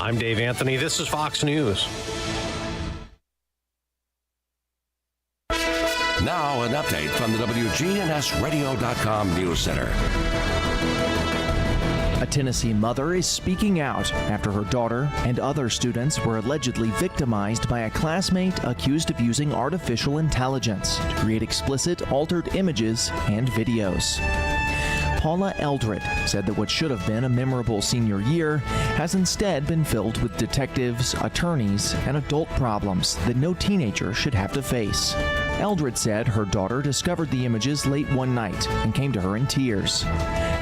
I'm Dave Anthony. This is Fox News. Now an update from the wgnsradio.com News Center. A Tennessee mother is speaking out after her daughter and other students were allegedly victimized by a classmate accused of using artificial intelligence to create explicit, altered images and videos. Paula Eldred said that what should have been a memorable senior year has instead been filled with detectives, attorneys, and adult problems that no teenager should have to face. Eldred said her daughter discovered the images late one night and came to her in tears.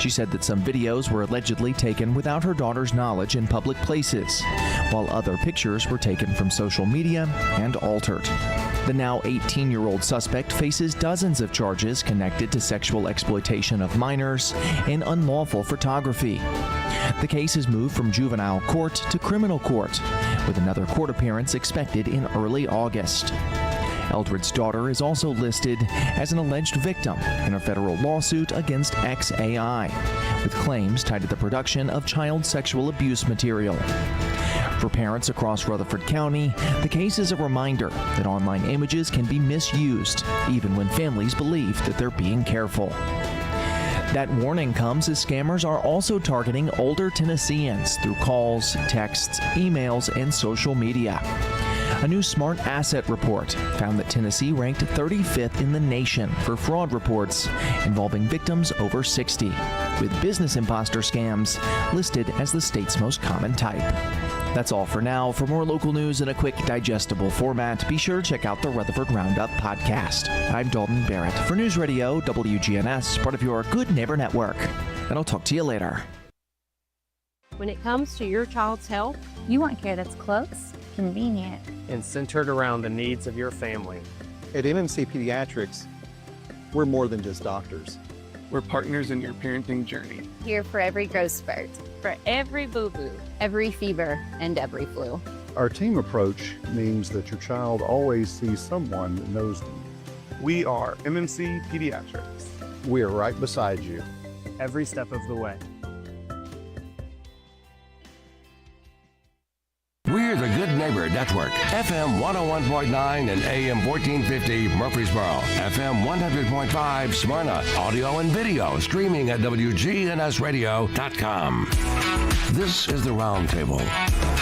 She said that some videos were allegedly taken without her daughter's knowledge in public places, while other pictures were taken from social media and altered. The now 18-year-old suspect faces dozens of charges connected to sexual exploitation of minors and unlawful photography. The case is moved from juvenile court to criminal court, with another court appearance expected in early August. Eldred's daughter is also listed as an alleged victim in a federal lawsuit against XAI, with claims tied to the production of child sexual abuse material. For parents across Rutherford County, the case is a reminder that online images can be misused, even when families believe that they're being careful. That warning comes as scammers are also targeting older Tennesseans through calls, texts, emails, and social media. A new Smart Asset report found that Tennessee ranked 35th in the nation for fraud reports involving victims over 60, with business imposter scams listed as the state's most common type. That's all for now. For more local news in a quick, digestible format, be sure to check out the Rutherford Roundup podcast. I'm Dalton Barrett for News Radio WGNS, part of your Good Neighbor Network. And I'll talk to you later. When it comes to your child's health, you want care that's close, convenient, and centered around the needs of your family. At MMC Pediatrics, we're more than just doctors. We're partners in your parenting journey. Here for every growth spurt, for every boo-boo, every fever, and every flu. Our team approach means that your child always sees someone that knows them. We are MMC Pediatrics. We are right beside you every step of the way. We're the Good Neighbor Network, FM 101.9 and AM 1450 Murfreesboro, FM 100.5 Smyrna, audio and video streaming at wgnsradio.com. This is the Roundtable,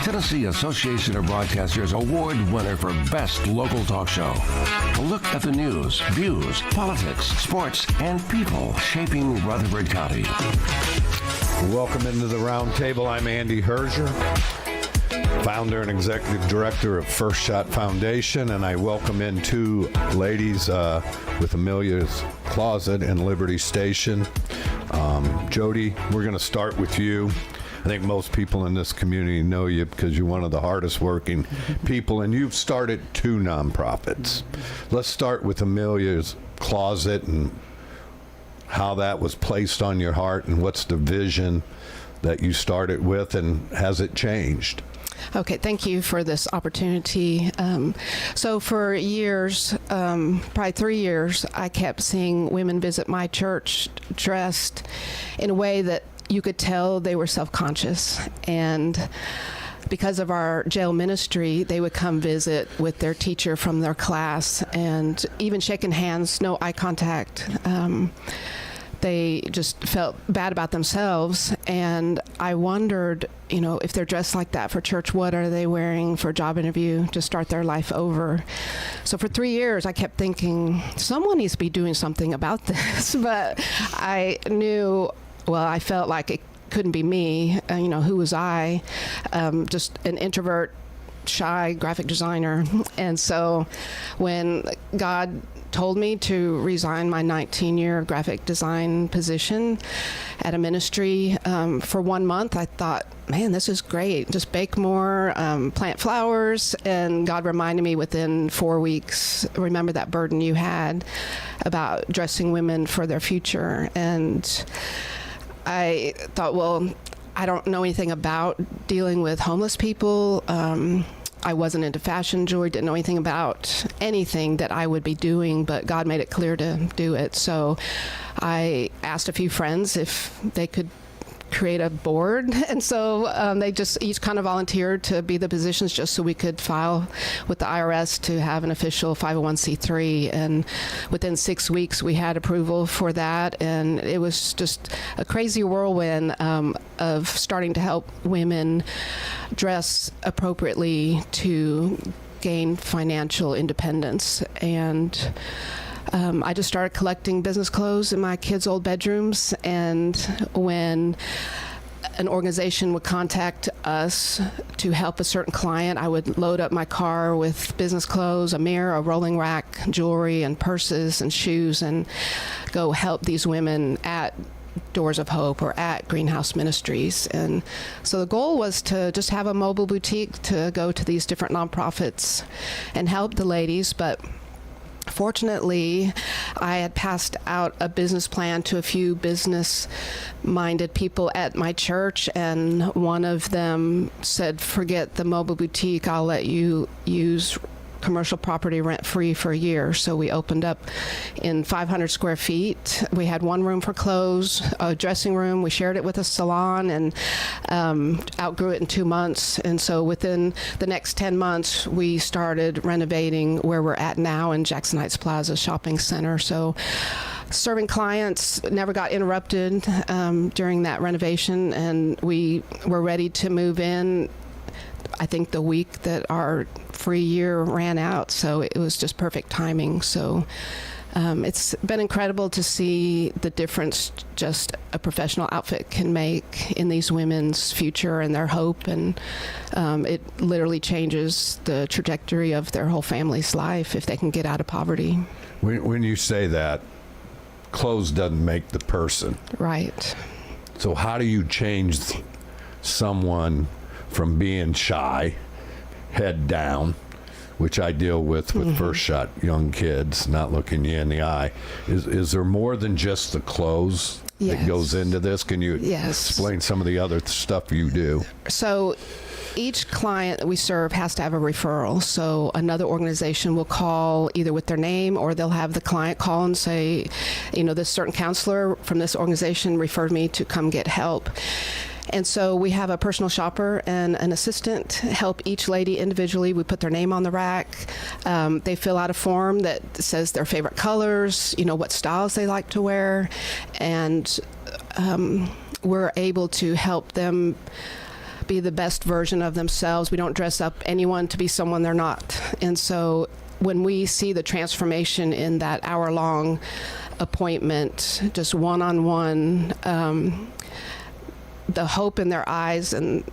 Tennessee Association of Broadcasters Award winner for Best Local Talk Show. A look at the news, views, politics, sports, and people shaping Rutherford County. Welcome into the Roundtable. I'm Andy Herger, founder and executive director of First Shot Foundation, and I welcome in two ladies with Amelia's Closet and Liberty Station. Jody, we're going to start with you. I think most people in this community know you because you're one of the hardest working people, and you've started two nonprofits. Let's start with Amelia's Closet and how that was placed on your heart, and what's the vision that you started with, and has it changed? Okay, thank you for this opportunity. So for years, probably 3 years, I kept seeing women visit my church dressed in a way that you could tell they were self-conscious. And because of our jail ministry, they would come visit with their teacher from their class, and even shaking hands, no eye contact. They just felt bad about themselves, and I wondered, if they're dressed like that for church, what are they wearing for a job interview to start their life over? So for 3 years, I kept thinking, someone needs to be doing something about this, but I knew, I felt like it couldn't be me. Who was I? Just an introvert, shy graphic designer. And so when God told me to resign my 19-year graphic design position at a ministry for 1 month, I thought, man, this is great. Just bake more, plant flowers. And God reminded me within 4 weeks, remember that burden you had about dressing women for their future. And I thought, I don't know anything about dealing with homeless people. I wasn't into fashion jewelry, didn't know anything about anything that I would be doing, but God made it clear to do it. So I asked a few friends if they could create a board. And so they just each kind of volunteered to be the positions just so we could file with the IRS to have an official 501c3. And within 6 weeks, we had approval for that. And it was just a crazy whirlwind of starting to help women dress appropriately to gain financial independence. And I just started collecting business clothes in my kids' old bedrooms, and when an organization would contact us to help a certain client, I would load up my car with business clothes, a mirror, a rolling rack, jewelry, and purses and shoes, and go help these women at Doors of Hope or at Greenhouse Ministries. And so the goal was to just have a mobile boutique to go to these different nonprofits and help the ladies. But fortunately, I had passed out a business plan to a few business-minded people at my church, and one of them said, "Forget the mobile boutique, I'll let you use commercial property rent-free for a year." So we opened up in 500 square feet. We had one room for clothes, a dressing room. We shared it with a salon, and outgrew it in 2 months. And so within the next 10 months, we started renovating where we're at now in Jackson Heights Plaza Shopping Center. So serving clients never got interrupted during that renovation, and we were ready to move in, I think, the week that our free year ran out. So it was just perfect timing. So it's been incredible to see the difference just a professional outfit can make in these women's future and their hope. And it literally changes the trajectory of their whole family's life if they can get out of poverty. When you say that, clothes doesn't make the person. Right. So how do you change someone from being shy, head down, which I deal with first shot young kids, not looking you in the eye? Is there more than just the clothes that goes into this? Can you explain some of the other stuff you do? So each client that we serve has to have a referral. So another organization will call either with their name, or they'll have the client call and say, this certain counselor from this organization referred me to come get help. And so we have a personal shopper and an assistant help each lady individually. We put their name on the rack. They fill out a form that says their favorite colors, what styles they like to wear. And we're able to help them be the best version of themselves. We don't dress up anyone to be someone they're not. And so when we see the transformation in that hour-long appointment, just one-on-one, the hope in their eyes and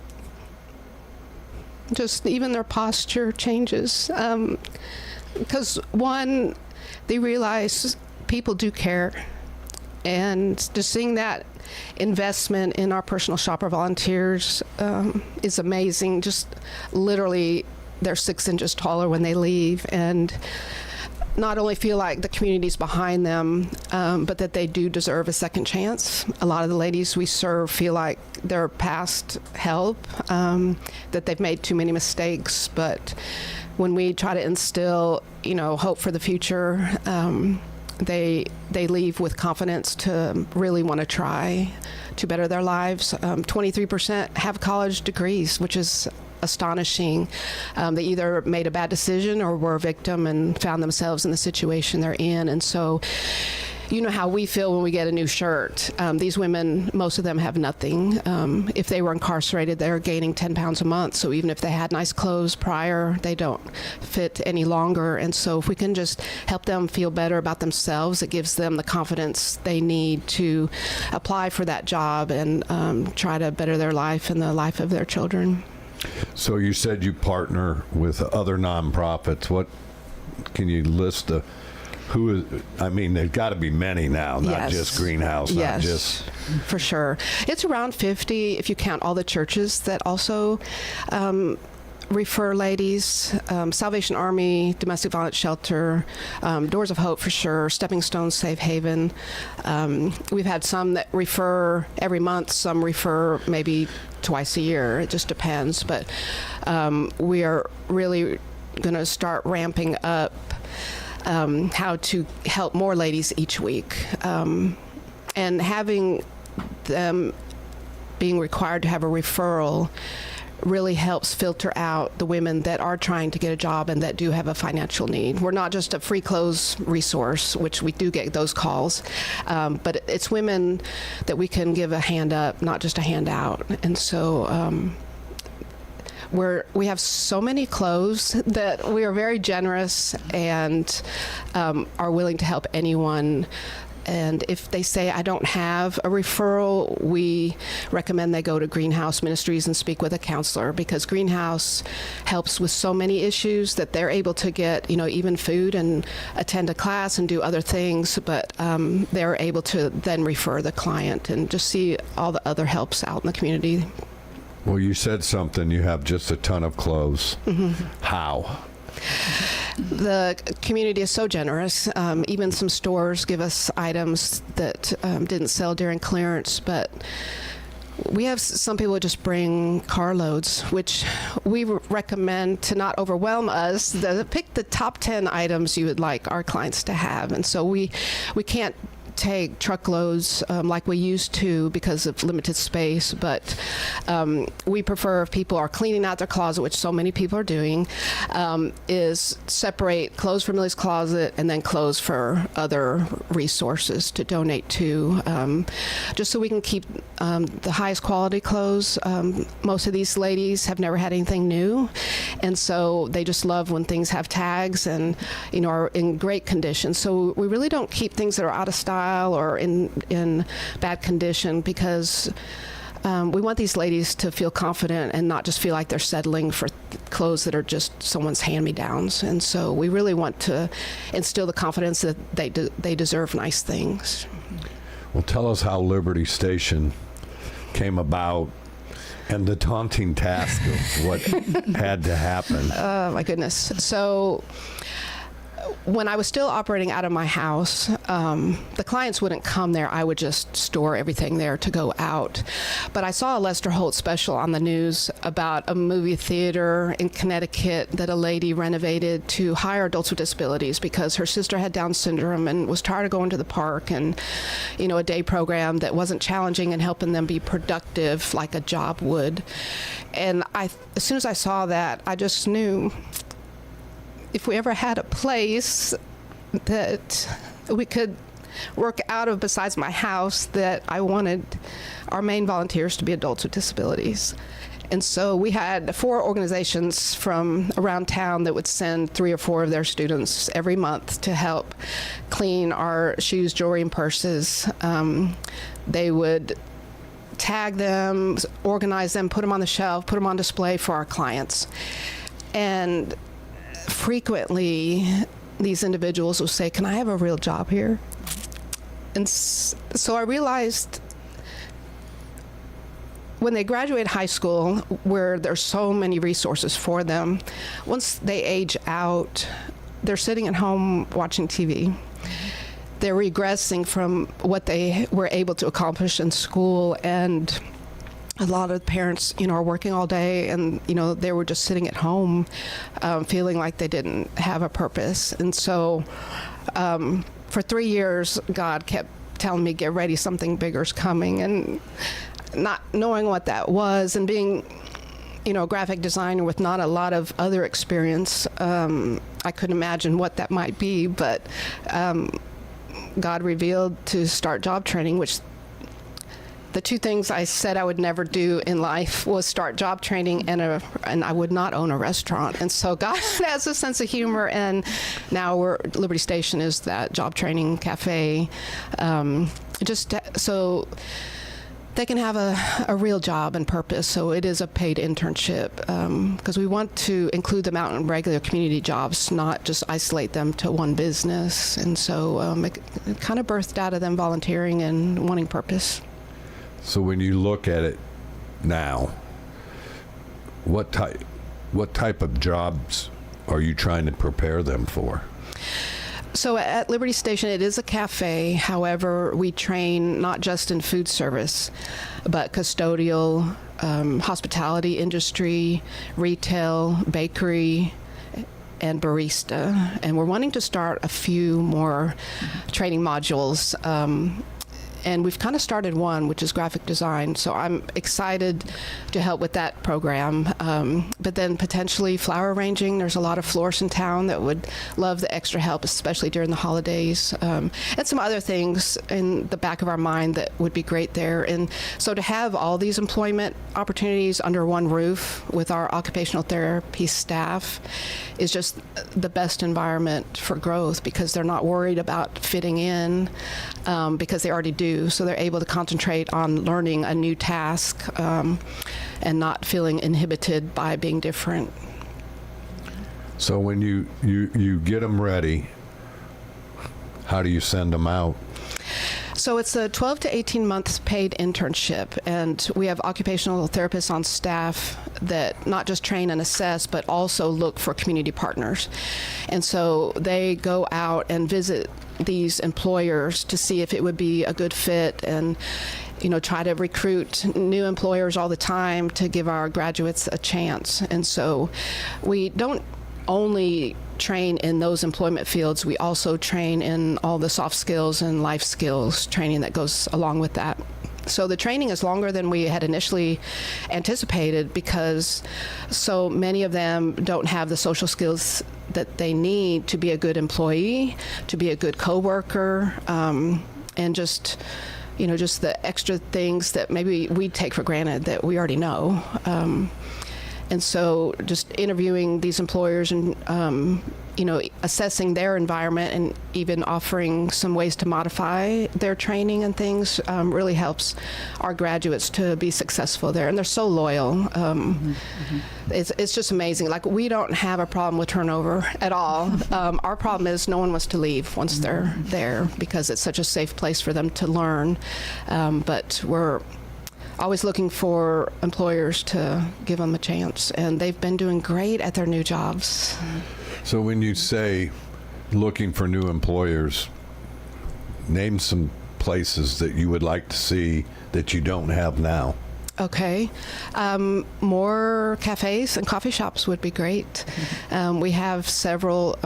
just even their posture changes. Because one, they realize people do care. And just seeing that investment in our personal shopper volunteers is amazing. Just literally, they're 6 inches taller when they leave, and not only feel like the community's behind them, but that they do deserve a second chance. A lot of the ladies we serve feel like they're past help, that they've made too many mistakes. But when we try to instill, hope for the future, they leave with confidence to really want to try to better their lives. 23% have college degrees, which is astonishing. They either made a bad decision or were a victim and found themselves in the situation they're in. And so, how we feel when we get a new shirt. These women, most of them have nothing. If they were incarcerated, they're gaining 10 pounds a month. So even if they had nice clothes prior, they don't fit any longer. And so if we can just help them feel better about themselves, it gives them the confidence they need to apply for that job and try to better their life and the life of their children. So you said you partner with other nonprofits. What can you list? There's got to be many now, not just Greenhouse, not just. For sure. It's around 50 if you count all the churches that also refer ladies. Salvation Army, Domestic Violence Shelter, Doors of Hope for sure, Stepping Stone Safe Haven. We've had some that refer every month, some refer maybe twice a year. It just depends. But we are really going to start ramping up how to help more ladies each week, and having them being required to have a referral really helps filter out the women that are trying to get a job and that do have a financial need. We're not just a free clothes resource, which we do get those calls, but it's women that we can give a hand up, not just a hand out. And so we have so many clothes that we are very generous and are willing to help anyone. And if they say, I don't have a referral, we recommend they go to Greenhouse Ministries and speak with a counselor, because Greenhouse helps with so many issues that they're able to get, even food and attend a class and do other things, but they're able to then refer the client and just see all the other helps out in the community. Well, you said something. You have just a ton of clothes. Mm-hmm. How? The community is so generous. Even some stores give us items that didn't sell during clearance, but we have some people just bring carloads, which we recommend to not overwhelm us. Pick the top 10 items you would like our clients to have. And so we can't take truckloads like we used to because of limited space, but we prefer, if people are cleaning out their closet, which so many people are doing, is separate clothes from Millie's Closet and then clothes for other resources to donate to, just so we can keep the highest quality clothes. Most of these ladies have never had anything new, and so they just love when things have tags and are in great condition. So we really don't keep things that are out of style or in bad condition, because we want these ladies to feel confident and not just feel like they're settling for clothes that are just someone's hand-me-downs. And so we really want to instill the confidence that they deserve nice things. Well, tell us how Liberty Station came about and the daunting task of what had to happen. Oh, my goodness. So when I was still operating out of my house, the clients wouldn't come there. I would just store everything there to go out. But I saw a Lester Holt special on the news about a movie theater in Connecticut that a lady renovated to hire adults with disabilities because her sister had Down syndrome and was tired of going to the park, and a day program that wasn't challenging and helping them be productive like a job would. And as soon as I saw that, I just knew if we ever had a place that we could work out of besides my house, that I wanted our main volunteers to be adults with disabilities. And so we had 4 organizations from around town that would send 3 or 4 of their students every month to help clean our shoes, jewelry, and purses. They would tag them, organize them, put them on the shelf, put them on display for our clients. And frequently, these individuals will say, "Can I have a real job here?" And so I realized when they graduate high school, where there's so many resources for them, once they age out, they're sitting at home watching TV. They're regressing from what they were able to accomplish in school, and a lot of parents, are working all day, and, they were just sitting at home feeling like they didn't have a purpose. And so for 3 years, God kept telling me, get ready, something bigger's coming. And not knowing what that was, and being, a graphic designer with not a lot of other experience, I couldn't imagine what that might be. But God revealed to start job training, which the 2 things I said I would never do in life was start job training and I would not own a restaurant. And so God has a sense of humor, and now Liberty Station is that job training cafe, just so they can have a real job and purpose. So it is a paid internship, because we want to include them out in regular community jobs, not just isolate them to one business. And so it kind of birthed out of them volunteering and wanting purpose. So when you look at it now, what type of jobs are you trying to prepare them for? So at Liberty Station, it is a cafe. However, we train not just in food service, but custodial, hospitality industry, retail, bakery, and barista. And we're wanting to start a few more training modules and we've kind of started one, which is graphic design. So I'm excited to help with that program. But then potentially flower arranging. There's a lot of florists in town that would love the extra help, especially during the holidays. And some other things in the back of our mind that would be great there. And so to have all these employment opportunities under one roof with our occupational therapy staff is just the best environment for growth, because they're not worried about fitting in, because they already do. So they're able to concentrate on learning a new task and not feeling inhibited by being different. So when you get them ready, how do you send them out? So it's a 12 to 18 months paid internship, and we have occupational therapists on staff that not just train and assess, but also look for community partners. And so they go out and visit these employers to see if it would be a good fit, and try to recruit new employers all the time to give our graduates a chance. And so we don't only train in those employment fields, we also train in all the soft skills and life skills training that goes along with that. So the training is longer than we had initially anticipated, because so many of them don't have the social skills that they need to be a good employee, to be a good coworker, and just the extra things that maybe we take for granted that we already know. And so just interviewing these employers and, assessing their environment and even offering some ways to modify their training and things really helps our graduates to be successful there. And they're so loyal. It's just amazing. Like, we don't have a problem with turnover at all. Our problem is no one wants to leave once they're there, because it's such a safe place for them to learn. But we're always looking for employers to give them a chance, and they've been doing great at their new jobs. So when you say looking for new employers, name some places that you would like to see that you don't have now. Okay. More cafes and coffee shops would be great. We have several.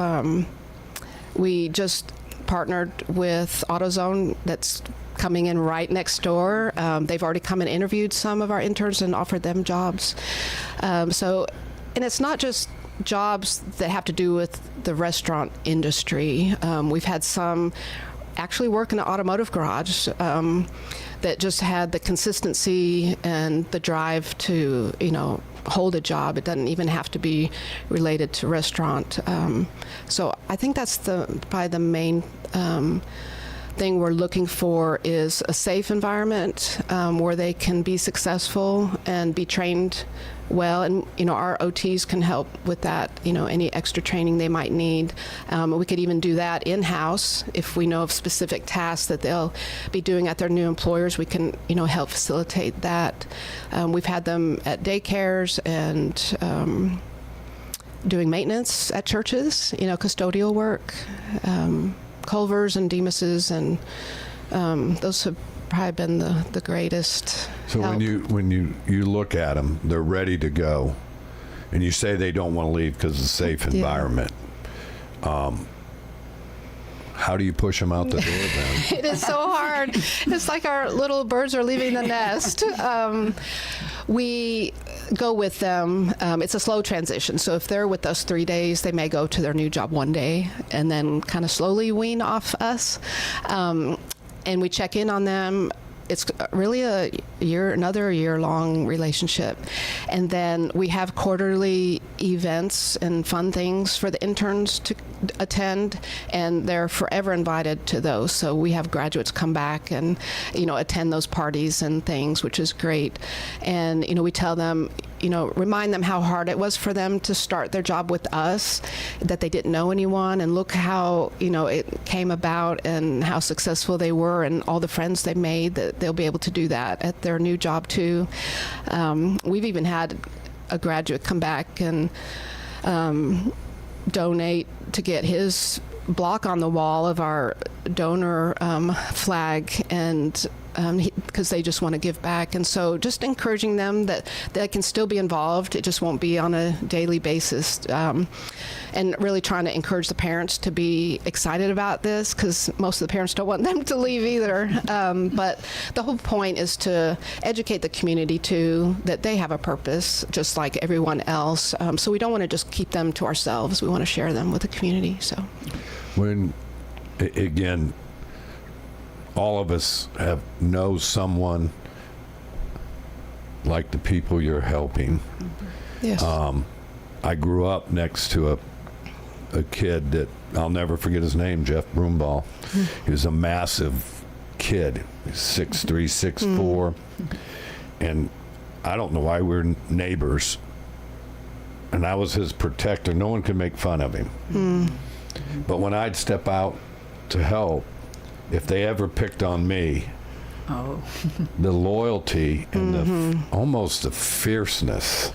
We just partnered with AutoZone that's coming in right next door. They've already come and interviewed some of our interns and offered them jobs. And it's not just jobs that have to do with the restaurant industry. We've had some actually work in an automotive garage that just had the consistency and the drive to, hold a job. It doesn't even have to be related to restaurant. So I think that's probably the main thing we're looking for, is a safe environment where they can be successful and be trained well. And, our OTs can help with that, any extra training they might need. We could even do that in-house if we know of specific tasks that they'll be doing at their new employers. We can, help facilitate that. We've had them at daycares and doing maintenance at churches, custodial work. Culvers and Demases, and those have probably been the greatest So help. when you look at them, they're ready to go, and you say they don't want to leave because it's a safe environment. How do you push them out the door then? It is so hard. It's like our little birds are leaving the nest. We go with them. It's a slow transition. So if they're with us 3 days, they may go to their new job 1 day and then kind of slowly wean off us. And we check in on them. It's really another year-long relationship. And then we have quarterly events and fun things for the interns to attend, and they're forever invited to those. So we have graduates come back and, attend those parties and things, which is great. And, we tell them, remind them how hard it was for them to start their job with us, that they didn't know anyone, and look how, it came about and how successful they were and all the friends they made, that they'll be able to do that at their new job too. We've even had a graduate come back and donate to get his block on the wall of our donor flag, and because they just want to give back. And so just encouraging them that they can still be involved. It just won't be on a daily basis. And really trying to encourage the parents to be excited about this, because most of the parents don't want them to leave either. But the whole point is to educate the community too, that they have a purpose just like everyone else. So we don't want to just keep them to ourselves. We want to share them with the community. So when, again, all of us know someone like the people you're helping. yes. I grew up next to a kid that I'll never forget his name, Jeff Broomball. He was a massive kid, 6'3", 6'4", and I don't know why we were neighbors, and I was his protector. No one could make fun of him. But when I'd step out to help, if they ever picked on me, the loyalty and almost the fierceness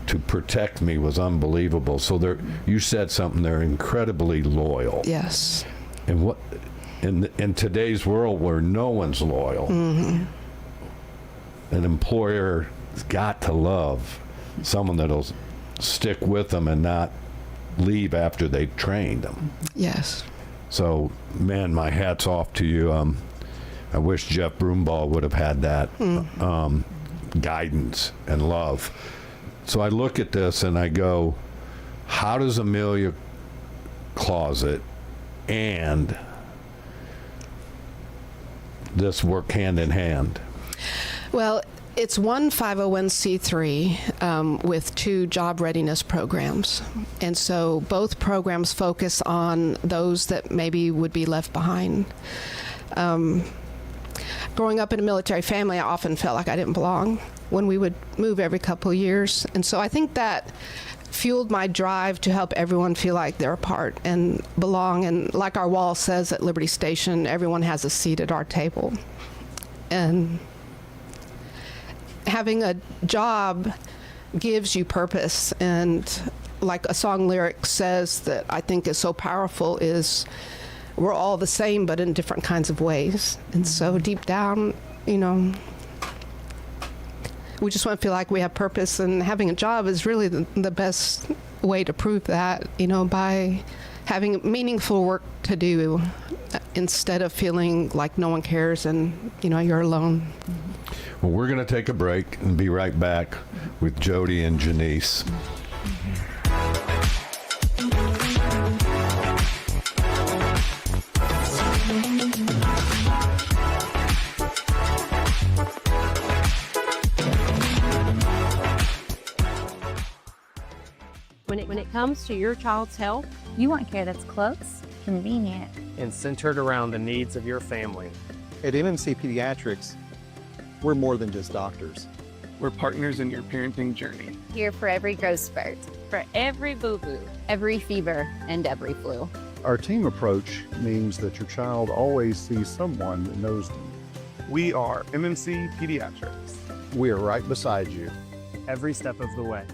to protect me was unbelievable. So you said something, they're incredibly loyal. Yes. And what in today's world where no one's loyal, an employer's got to love someone that'll stick with them and not leave after they've trained them. Yes. So, man, my hat's off to you. I wish Jeff Broomball would have had that guidance and love. So I look at this and I go, how does Amelia Closet and this work hand in hand? Well, it's one 501c3 with 2 job readiness programs. And so both programs focus on those that maybe would be left behind. Growing up in a military family, I often felt like I didn't belong when we would move every couple of years. And so I think that fueled my drive to help everyone feel like they're a part and belong. And like our wall says at Liberty Station, everyone has a seat at our table. And having a job gives you purpose. And like a song lyric says that I think is so powerful is, we're all the same, but in different kinds of ways. And so deep down, we just want to feel like we have purpose, and having a job is really the best way to prove that, by having meaningful work to do instead of feeling like no one cares and, you're alone. Well, we're going to take a break and be right back with Jody and Janice. When it comes to your child's health, You want care that's close, convenient, and centered around the needs of your family. At MMC Pediatrics, we're more than just doctors. We're partners in your parenting journey. here for every growth spurt, for every boo-boo, every fever, and every flu. Our team approach means that your child always sees someone that knows them. We are MMC Pediatrics. We are right beside you. Every step of the way.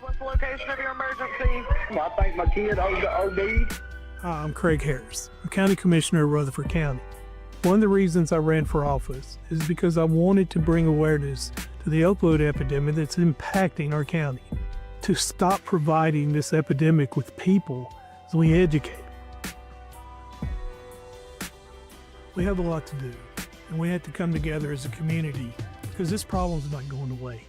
What's the location of your emergency? I think my kid OD'd. Hi, I'm Craig Harris. I'm County Commissioner of Rutherford County. One of the reasons I ran for office is because I wanted to bring awareness to the opioid epidemic that's impacting our county. To stop providing this epidemic with people as we educate. We have a lot to do, and we have to come together as a community because this problem's not going away.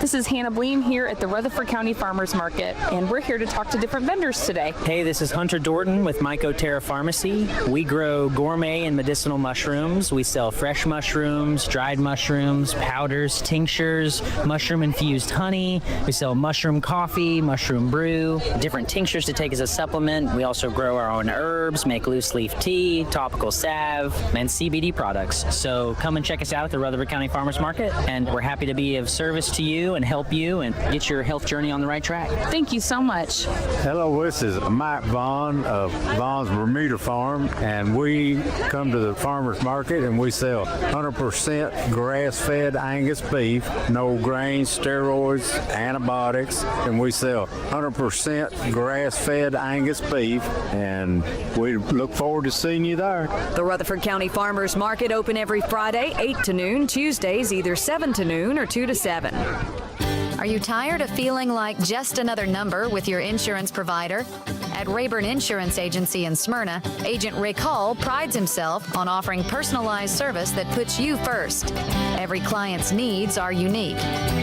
This is Hannah Bleem here at the Rutherford County Farmers Market, and we're here to talk to different vendors today. Hey, this is Hunter Dorton with Mycoterra Pharmacy. We grow gourmet and medicinal mushrooms. We sell fresh mushrooms, dried mushrooms, powders, tinctures, mushroom-infused honey. We sell mushroom coffee, mushroom brew, different tinctures to take as a supplement. We also grow our own herbs, make loose leaf tea, topical salve, and CBD products. So come and check us out at the Rutherford County Farmers Market, and we're happy to be of service to you and help you and get your health journey on the right track. Thank you so much. Hello, this is Mike Vaughn of Vaughn's Bermuda Farm, and we come to the farmer's market and we sell 100% grass-fed Angus beef, no grains, steroids, antibiotics, and we sell 100% grass-fed Angus beef, and we look forward to seeing you there. The Rutherford County Farmers Market open every Friday, 8 to noon, Tuesdays either 7 to noon or 2 to 7. Are you tired of feeling like just another number with your insurance provider? At Rayburn Insurance Agency in Smyrna, Agent Rick Hall prides himself on offering personalized service that puts you first. Every client's needs are unique.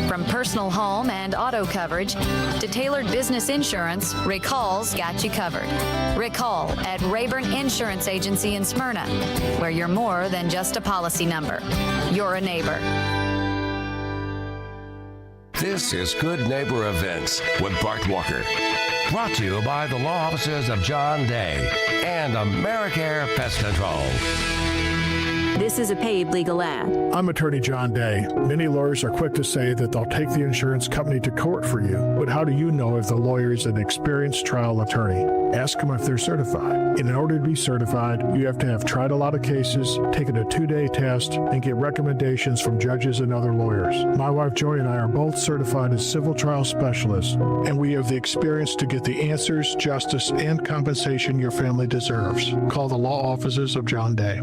From personal home and auto coverage to tailored business insurance, Rick Hall's got you covered. Rick Hall at Rayburn Insurance Agency in Smyrna, where you're more than just a policy number. You're a neighbor. This is Good Neighbor Events with Bart Walker. Brought to you by the law offices of John Day and AmeriCare Pest Control. This is a paid legal ad. I'm attorney John Day. Many lawyers are quick to say that they'll take the insurance company to court for you, but how do you know if the lawyer is an experienced trial attorney? Ask them if they're certified. And in order to be certified, you have to have tried a lot of cases, taken a 2-day test, and get recommendations from judges and other lawyers. My wife Joy and I are both certified as civil trial specialists, and we have the experience to get the answers, justice, and compensation your family deserves. Call the law offices of John Day.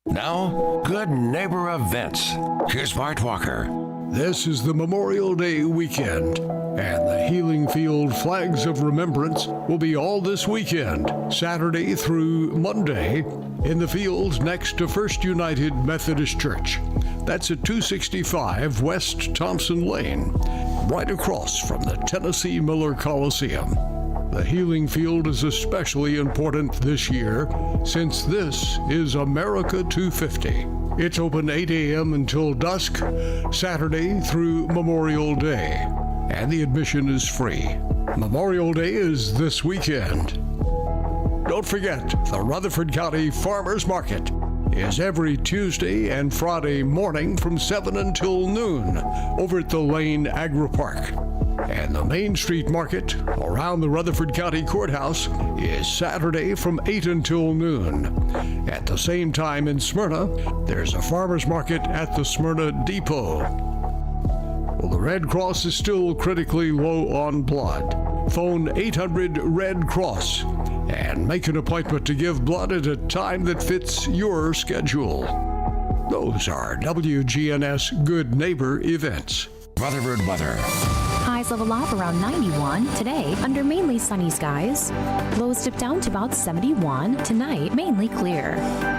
Now, Good Neighbor Events. Here's Bart Walker. This is the Memorial Day weekend, and the Healing Field Flags of Remembrance will be all this weekend, Saturday through Monday, in the fields next to First United Methodist Church. That's at 265 West Thompson Lane, right across from the Tennessee Miller Coliseum. The Healing Field is especially important this year since this is America 250. It's open 8 a.m. until dusk, Saturday through Memorial Day, and the admission is free. Memorial Day is this weekend. Don't forget, the Rutherford County Farmers Market is every Tuesday and Friday morning from 7 until noon over at the Lane Agri Park. And the Main Street Market around the Rutherford County Courthouse is Saturday from 8 until noon. At the same time in Smyrna, there's a farmer's market at the Smyrna Depot. Well, the Red Cross is still critically low on blood. Phone 800-RED-CROSS and make an appointment to give blood at a time that fits your schedule. Those are WGNS Good Neighbor events. Rutherford weather. Highs level off around 91 today under mainly sunny skies. Lows dip down to about 71 tonight, mainly clear.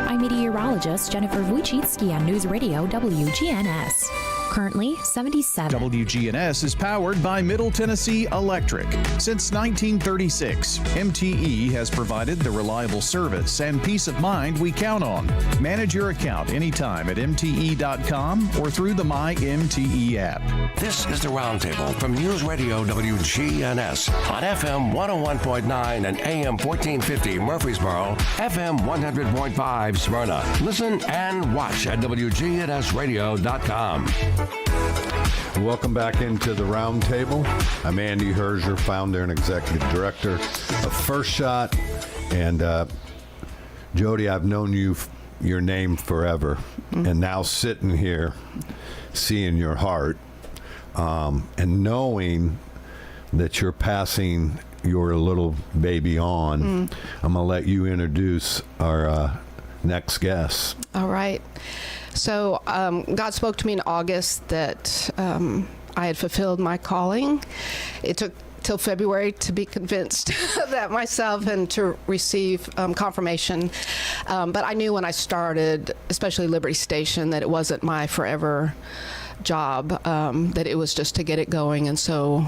I'm meteorologist Jennifer Wojcicki on News Radio WGNS. Currently 77. WGNS is powered by Middle Tennessee Electric. Since 1936, MTE has provided the reliable service and peace of mind we count on. Manage your account anytime at MTE.com or through the MyMTE app. This is the Roundtable from News Radio WGNS on FM 101.9 and AM 1450 Murfreesboro, FM 100.5 Smyrna. Listen and watch at wgnsradio.com. Welcome back into the Roundtable. I'm Andy Herger, founder and executive director of First Shot. And Jody, I've known your name forever. And now sitting here, seeing your heart, and knowing that you're passing your little baby on, I'm going to let you introduce our next guest. All right. So God spoke to me in August that I had fulfilled my calling. It took till February to be convinced of that myself and to receive confirmation. But I knew when I started, especially Liberty Station, that it wasn't my forever job, that it was just to get it going. And so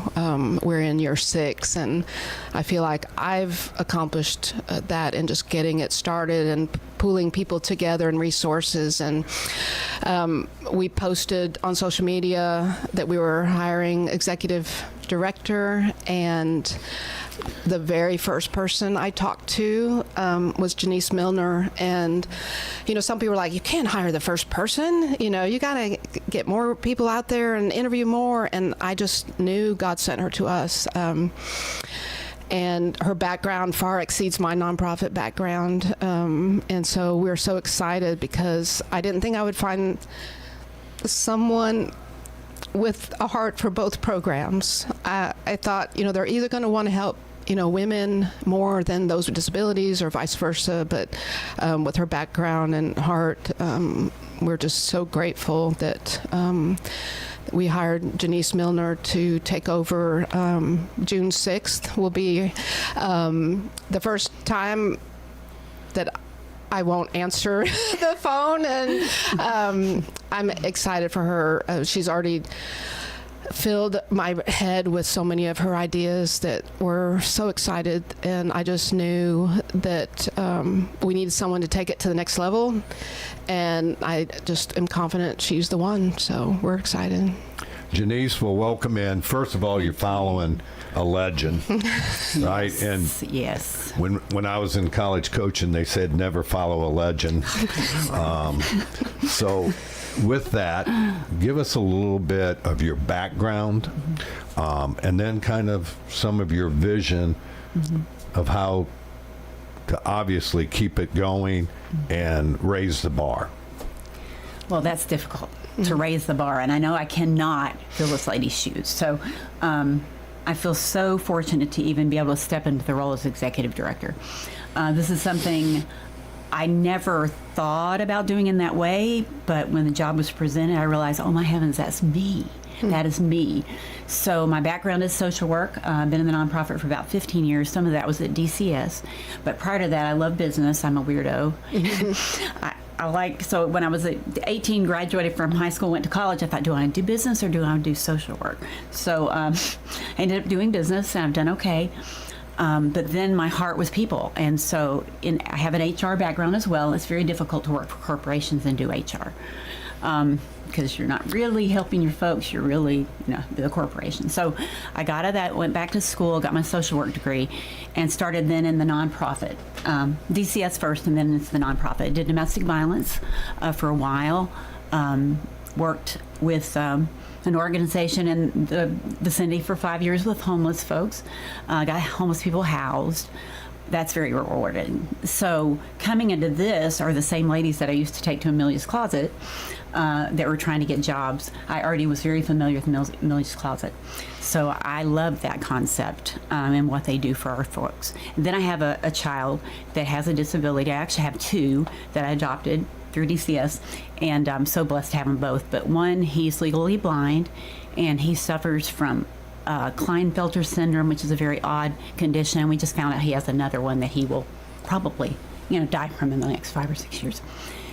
we're in year 6, and I feel like I've accomplished that in just getting it started and pooling people together and resources. And we posted on social media that we were hiring executive director, and the very first person I talked to was Janice Milner. And, some people were like, you can't hire the first person. You got to get more people out there and interview more. And I just knew God sent her to us. And her background far exceeds my nonprofit background. And so we're so excited because I didn't think I would find someone with a heart for both programs. I thought, they're either going to want to help, women more than those with disabilities or vice versa. But with her background and heart, we're just so grateful that we hired Janice Milner to take over. June 6th will be the first time that I won't answer the phone, and I'm excited for her. She's already filled my head with so many of her ideas that we're so excited, and I just knew that we needed someone to take it to the next level, and I just am confident she's the one, so we're excited. Janice, will welcome in. First of all, you're following a legend, right? And yes. When I was in college coaching, they said never follow a legend. So with that, give us a little bit of your background, and then kind of some of your vision of how to obviously keep it going and raise the bar. Well, that's difficult to raise the bar, and I know I cannot fill this lady's shoes. So I feel so fortunate to even be able to step into the role as executive director. This is something I never thought about doing in that way, but when the job was presented, I realized, oh my heavens, that's me. That is me. So my background is social work. I've been in the nonprofit for about 15 years. Some of that was at DCS. But prior to that, I love business. I'm a weirdo. So when I was 18, graduated from high school, went to college, I thought, do I want to do business or do I want to do social work? So I ended up doing business, and I've done okay. But then my heart was people. And so I have an HR background as well. It's very difficult to work for corporations and do HR. Because you're not really helping your folks, you're really, the corporation. So I got out of that, went back to school, got my social work degree, and started then in the nonprofit. DCS first, and then into the nonprofit. Did domestic violence for a while, worked with an organization in the vicinity for 5 years with homeless folks, got homeless people housed. That's very rewarding. So coming into this are the same ladies that I used to take to Amelia's Closet that were trying to get jobs. I already was very familiar with Amelia's Closet. So I love that concept and what they do for our folks. And then I have a child that has a disability. I actually have two that I adopted through DCS, and I'm so blessed to have them both. But one, he's legally blind, and he suffers from Klinefelter syndrome, which is a very odd condition. We just found out he has another one that he will probably, die from in the next 5 or 6 years.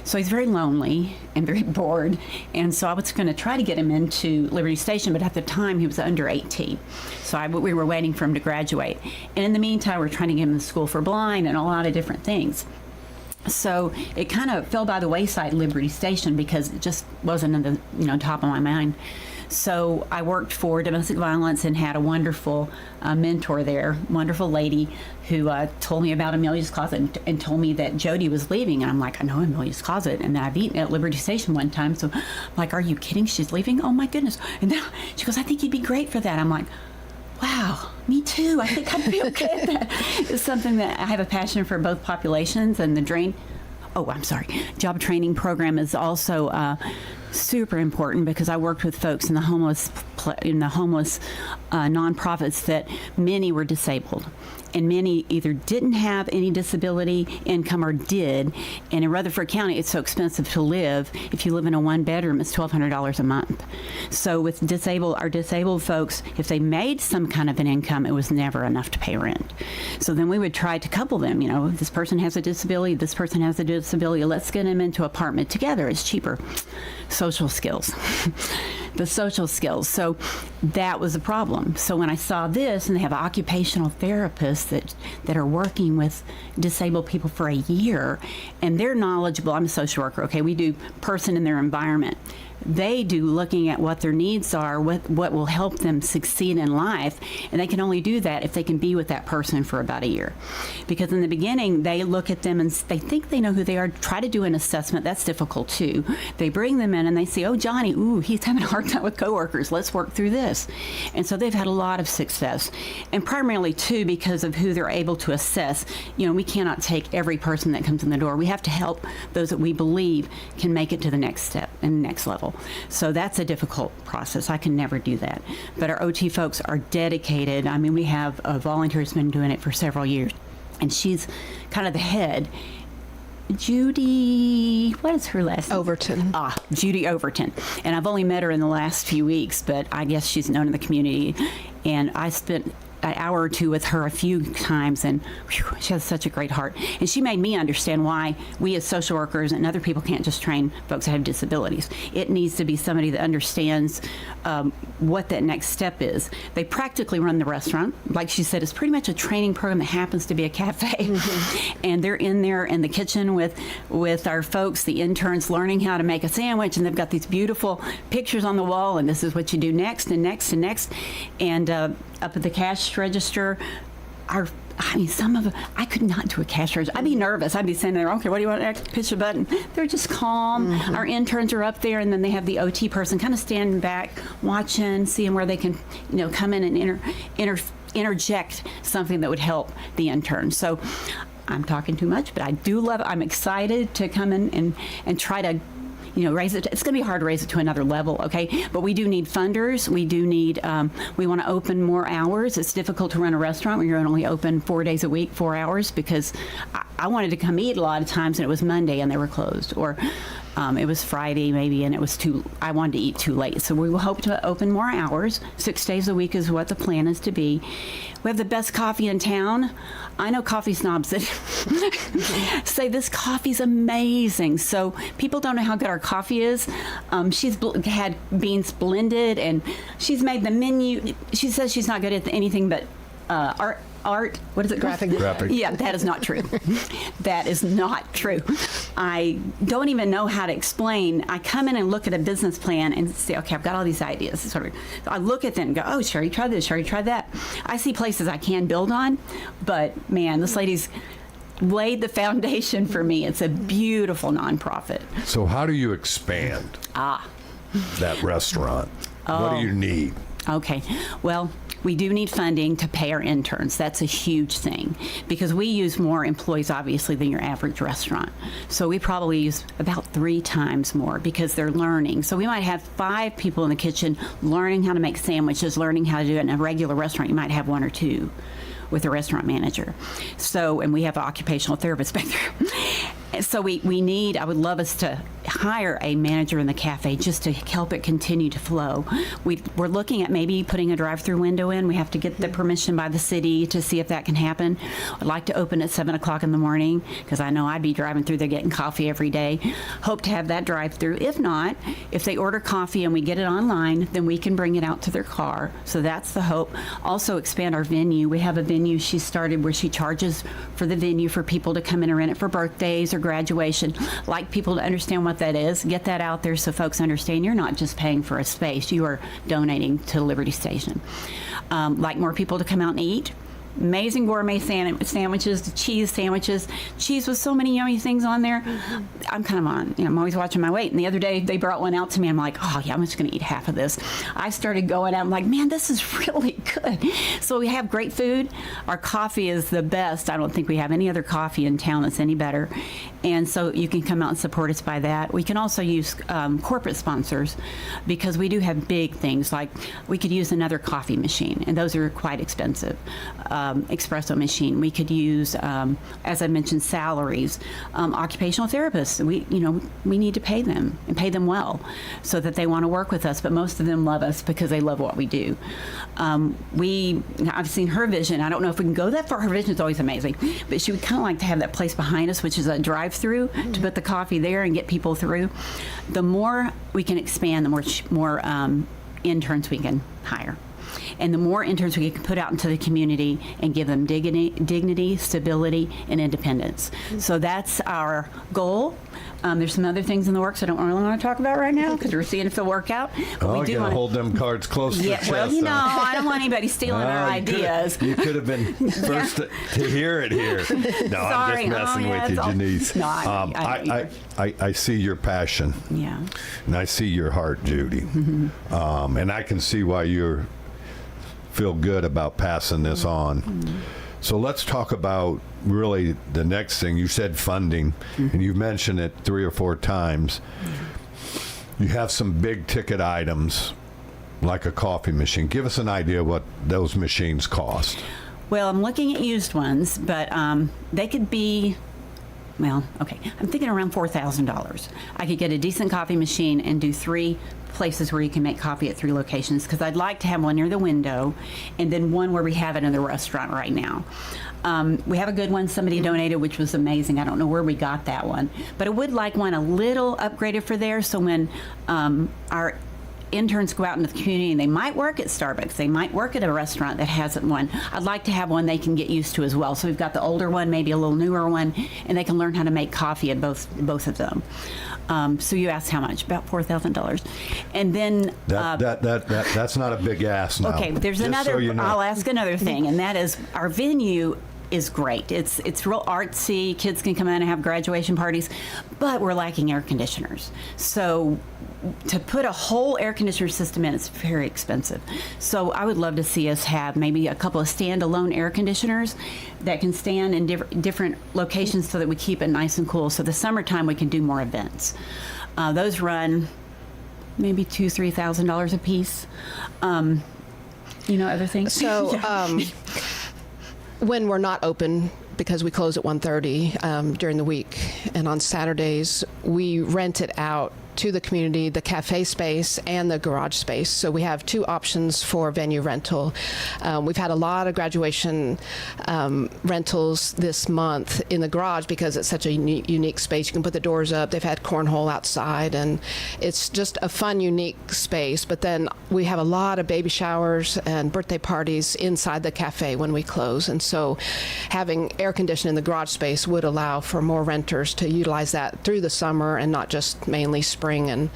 So he's very lonely and very bored. And so I was going to try to get him into Liberty Station, but at the time he was under 18. So we were waiting for him to graduate. And in the meantime, we're trying to get him to school for blind and a lot of different things. So it kind of fell by the wayside, Liberty Station, because it just wasn't in the top of my mind. So I worked for domestic violence and had a wonderful mentor there, wonderful lady who told me about Amelia's Closet and told me that Jody was leaving. And I'm like, I know Amelia's Closet. And then I've eaten at Liberty Station one time. So I'm like, are you kidding? She's leaving? Oh, my goodness. And then she goes, I think you'd be great for that. I'm like, wow, me too. I think I'd be okay at that. It's something that I have a passion for both populations, and the job training program is also super important because I worked with folks in the homeless nonprofits that many were disabled. And many either didn't have any disability income or did. And in Rutherford County, it's so expensive to live. If you live in a one-bedroom, it's $1,200 a month. So with our disabled folks, if they made some kind of an income, it was never enough to pay rent. So then we would try to couple them. This person has a disability, this person has a disability. Let's get them into an apartment together. It's cheaper. Social skills. the social skills. So that was a problem. So when I saw this, and they have occupational therapists that are working with disabled people for a year, and they're knowledgeable. I'm a social worker, okay? We do person in their environment. They do looking at what their needs are, what will help them succeed in life, and they can only do that if they can be with that person for about a year. Because in the beginning, they look at them and they think they know who they are, try to do an assessment. That's difficult too. They bring them in and they say, oh, Johnny, he's having a hard time with coworkers. Let's work through this. And so they've had a lot of success. And primarily too, because of who they're able to assess. We cannot take every person that comes in the door. We have to help those that we believe can make it to the next step and next level. So that's a difficult process. I can never do that. But our OT folks are dedicated. I mean, we have a volunteer who's been doing it for several years, and she's kind of the head. Judy, what is her last name? Overton. Judy Overton. And I've only met her in the last few weeks, but I guess she's known in the community. And I spent an hour or two with her a few times, and she has such a great heart. And she made me understand why we as social workers and other people can't just train folks that have disabilities. It needs to be somebody that understands what that next step is. They practically run the restaurant. Like she said, it's pretty much a training program that happens to be a cafe. Mm-hmm. And they're in there in the kitchen with our folks, the interns, learning how to make a sandwich, and they've got these beautiful pictures on the wall, and this is what you do next and next and next. And up at the cash register, some of them, I could not do a cash register. I'd be nervous. I'd be sitting there, okay, what do you want next? Push a button. They're just calm. Mm-hmm. Our interns are up there, and then they have the OT person kind of standing back, watching, seeing where they can, come in and interject something that would help the intern. So I'm talking too much, but I do love it. I'm excited to come in and try to raise it. It's going to be hard to raise it to another level, okay? But we do need funders. We do need, we want to open more hours. It's difficult to run a restaurant when you're only open 4 days a week, 4 hours, because I wanted to come eat a lot of times, and it was Monday and they were closed. Or it was Friday maybe, and I wanted to eat too late. So we will hope to open more hours. 6 days a week is what the plan is to be. We have the best coffee in town. I know coffee snobs that say this coffee's amazing. So people don't know how good our coffee is. She's had beans blended, and she's made the menu. She says she's not good at anything but art, what is it? Graphic. Yeah, that is not true. That is not true. I don't even know how to explain. I come in and look at a business plan and say, okay, I've got all these ideas. I look at them and go, oh, sure, you try this, sure, you try that. I see places I can build on, but man, this lady's laid the foundation for me. It's a beautiful nonprofit. So how do you expand that restaurant? What do you need? Okay, well, we do need funding to pay our interns. That's a huge thing, because we use more employees, obviously, than your average restaurant. So we probably use about 3 times more because they're learning. So we might have 5 people in the kitchen learning how to make sandwiches, learning how to do it. In a regular restaurant, you might have 1 or 2 with a restaurant manager. So, and we have an occupational therapist back there. So we need, I would love us to hire a manager in the cafe just to help it continue to flow. We're looking at maybe putting a drive-through window in. We have to get the permission by the city to see if that can happen. I'd like to open at 7 o'clock in the morning, because I know I'd be driving through there getting coffee every day. Hope to have that drive-through. If not, if they order coffee and we get it online, then we can bring it out to their car. So that's the hope. Also expand our venue. We have a venue she started where she charges for the venue for people to come in and rent it for birthdays or graduation. Like people to understand what that is, get that out there so folks understand you're not just paying for a space, you are donating to Liberty Station. Like more people to come out and eat. Amazing gourmet sandwiches, the cheese sandwiches, cheese with so many yummy things on there. Mm-hmm. I'm kind of on, I'm always watching my weight. And the other day they brought one out to me. I'm like, oh yeah, I'm just going to eat half of this. I started going out. I'm like, man, this is really good. So we have great food. Our coffee is the best. I don't think we have any other coffee in town that's any better. And so you can come out and support us by that. We can also use corporate sponsors, because we do have big things. Like we could use another coffee machine, and those are quite expensive. espresso machine. We could use, as I mentioned, salaries. Occupational therapists, we need to pay them and pay them well so that they want to work with us, but most of them love us because they love what we do. I've seen her vision. I don't know if we can go that far. Her vision is always amazing, but she would kind of like to have that place behind us, which is a drive-through, to put the coffee there and get people through. The more we can expand, the more interns we can hire. And the more interns we can put out into the community and give them dignity, stability, and independence. So that's our goal. There's some other things in the works I don't really want to talk about right now because we're seeing if they'll work out. Oh, you gotta hold them cards close to the chest. Well, I don't want anybody stealing our ideas. You could have been first to hear it here. No, Sorry. I'm just messing with you, Janice. No, I see your passion. Yeah. And I see your heart, Judy. Mm-hmm. And I can see why you feel good about passing this on. Mm-hmm. So let's talk about really the next thing. You said funding, and you mentioned it 3 or 4 times. You have some big ticket items like a coffee machine. Give us an idea what those machines cost. Well, I'm looking at used ones, but they could be, I'm thinking around $4,000. I could get a decent coffee machine and do 3 places where you can make coffee at 3 locations, because I'd like to have one near the window and then one where we have it in the restaurant right now. We have a good one somebody donated, which was amazing. I don't know where we got that one, but I would like one a little upgraded for there, so when our interns go out into the community, and they might work at Starbucks, they might work at a restaurant that hasn't one, I'd like to have one they can get used to as well. So we've got the older one, maybe a little newer one, and they can learn how to make coffee at both of them. So you asked how much? About $4,000. And then that's not a big ask now. Okay, there's Just another. So you know. I'll ask another thing, and that is our venue is great. It's real artsy. Kids can come in and have graduation parties, but we're lacking air conditioners. So to put a whole air conditioner system in, it's very expensive. So I would love to see us have maybe a couple of standalone air conditioners that can stand in different locations so that we keep it nice and cool. So the summertime we can do more events. Those run maybe $2,000-$3,000 a piece. Other things. So when we're not open, because we close at 1:30 during the week, and on Saturdays we rent it out to the community, the cafe space and the garage space. So we have 2 options for venue rental. We've had a lot of graduation rentals this month in the garage because it's such a unique space. You can put the doors up. They've had cornhole outside, and it's just a fun, unique space. But then we have a lot of baby showers and birthday parties inside the cafe when we close. And so having air conditioning in the garage space would allow for more renters to utilize that through the summer and not just mainly spring and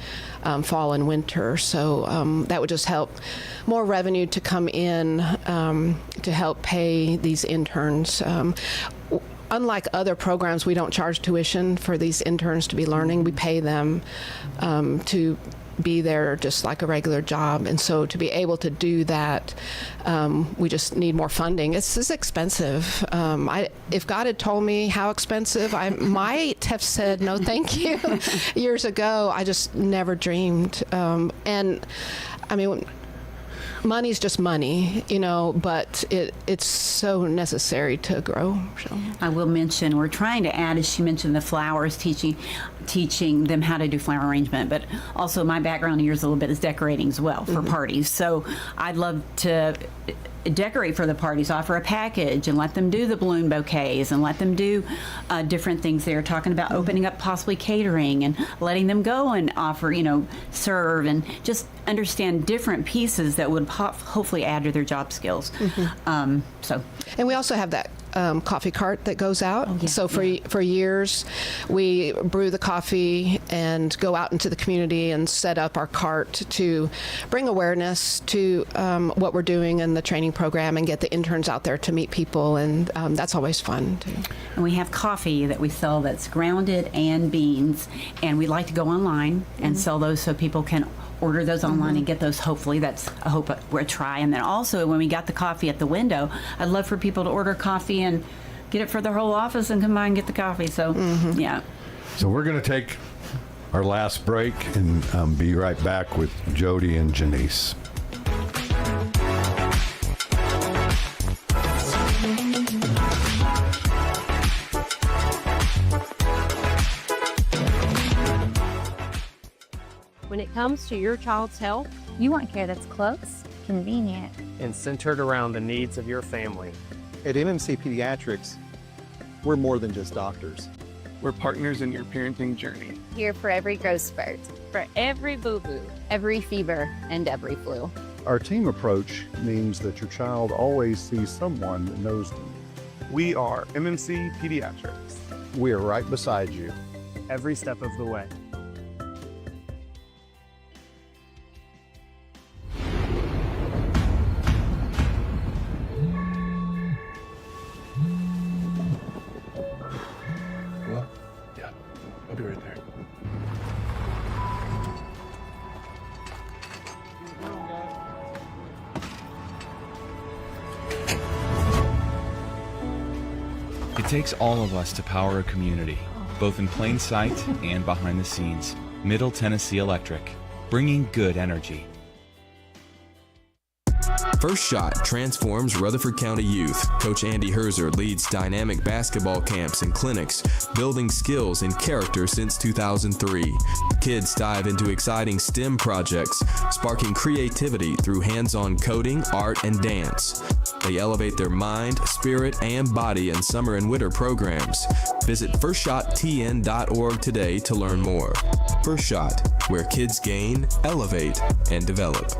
fall and winter. So that would just help more revenue to come in to help pay these interns. Unlike other programs, we don't charge tuition for these interns to be learning. We pay them to be there just like a regular job. And so to be able to do that, we just need more funding. It's expensive. If God had told me how expensive, I might have said no thank you years ago. I just never dreamed. And I mean, money's just money, but it's so necessary to grow. So. I will mention, we're trying to add, as she mentioned, the flowers, teaching them how to do flower arrangement, but also my background here is a little bit is decorating as well for parties. So I'd love to decorate for the parties, offer a package, and let them do the balloon bouquets and let them do different things. They're talking about opening up possibly catering and letting them go and offer, serve and just understand different pieces that would hopefully add to their job skills. And we also have that coffee cart that goes out. So for years, we brew the coffee and go out into the community and set up our cart to bring awareness to what we're doing in the training program and get the interns out there to meet people, and that's always fun too. And we have coffee that we sell that's grounded and beans, and we like to go online and sell those so people can order those online and get those. Hopefully that's a hope we're try. And then also when we got the coffee at the window, I'd love for people to order coffee and get it for their whole office and come by and get the coffee. So yeah. So we're going to take our last break and be right back with Jody and Janice. When it comes to your child's health, You want care that's close, convenient, and centered around the needs of your family. At MMC Pediatrics, we're more than just doctors. We're partners in your parenting journey. here for every growth spurt, For every boo-boo. every fever, and every flu. Our team approach means that your child always sees someone that knows them. We are MMC Pediatrics. We are right beside you. Every step of the way. Well, yeah, I'll be right there. It takes all of us to power a community, both in plain sight and behind the scenes. Middle Tennessee Electric, bringing good energy. First Shot transforms Rutherford County youth. Coach Andy Herzer leads dynamic basketball camps and clinics, building skills and character since 2003. Kids dive into exciting STEM projects, sparking creativity through hands-on coding, art, and dance. They elevate their mind, spirit, and body in summer and winter programs. Visit FirstShotTN.org today to learn more. First Shot, where kids gain, elevate, and develop.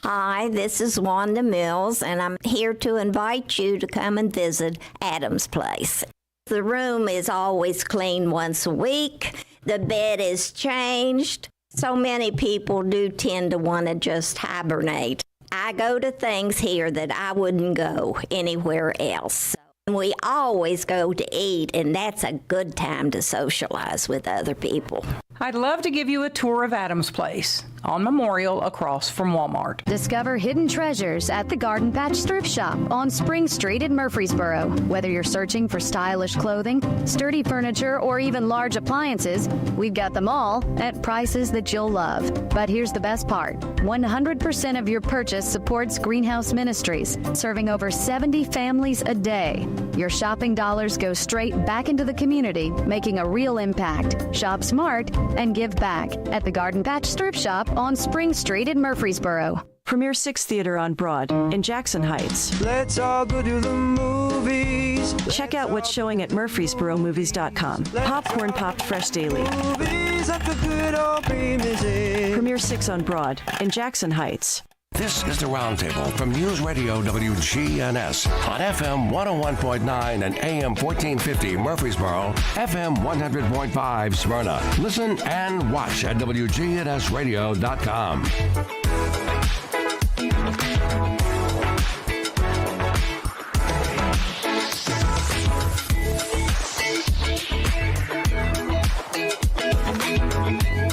Hi, this is Wanda Mills, and I'm here to invite you to come and visit Adam's Place. The room is always cleaned once a week. The bed is changed. So many people do tend to want to just hibernate. I go to things here that I wouldn't go anywhere else. We always go to eat, and that's a good time to socialize with other people. I'd love to give you a tour of Adam's Place on Memorial across from Walmart. Discover hidden treasures at the Garden Patch Thrift Shop on Spring Street in Murfreesboro. Whether you're searching for stylish clothing, sturdy furniture, or even large appliances, we've got them all at prices that you'll love. But here's the best part. 100% of your purchase supports Greenhouse Ministries, serving over 70 families a day. Your shopping dollars go straight back into the community, making a real impact. Shop smart and give back at the Garden Patch Thrift Shop on Spring Street in Murfreesboro. Premier 6 Theater on Broad in Jackson Heights. Let's all go to the movies. Check out what's showing at murfreesboromovies.com. Popcorn popped fresh daily. Movies like the good old premises. Premier 6 on Broad in Jackson Heights. This is the Roundtable from News Radio WGNS on FM 101.9 and AM 1450 Murfreesboro, FM 100.5 Smyrna. Listen and watch at wgnsradio.com.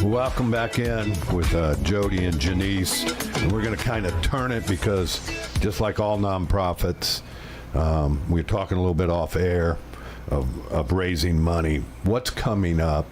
Welcome back in with Jody and Janice. And we're going to kind of turn it because just like all nonprofits, we're talking a little bit off air of raising money. What's coming up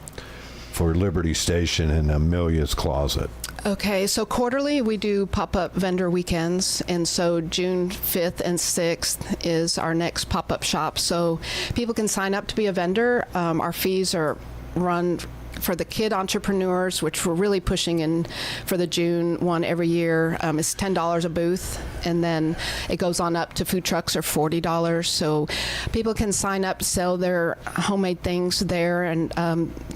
for Liberty Station and Amelia's Closet? Okay, so quarterly we do pop-up vendor weekends, and so June 5th and 6th is our next pop-up shop. So people can sign up to be a vendor. Our fees are run for the kid entrepreneurs, which we're really pushing in for the June one every year. It's $10 a booth, and then it goes on up to food trucks are $40. So people can sign up, sell their homemade things there, and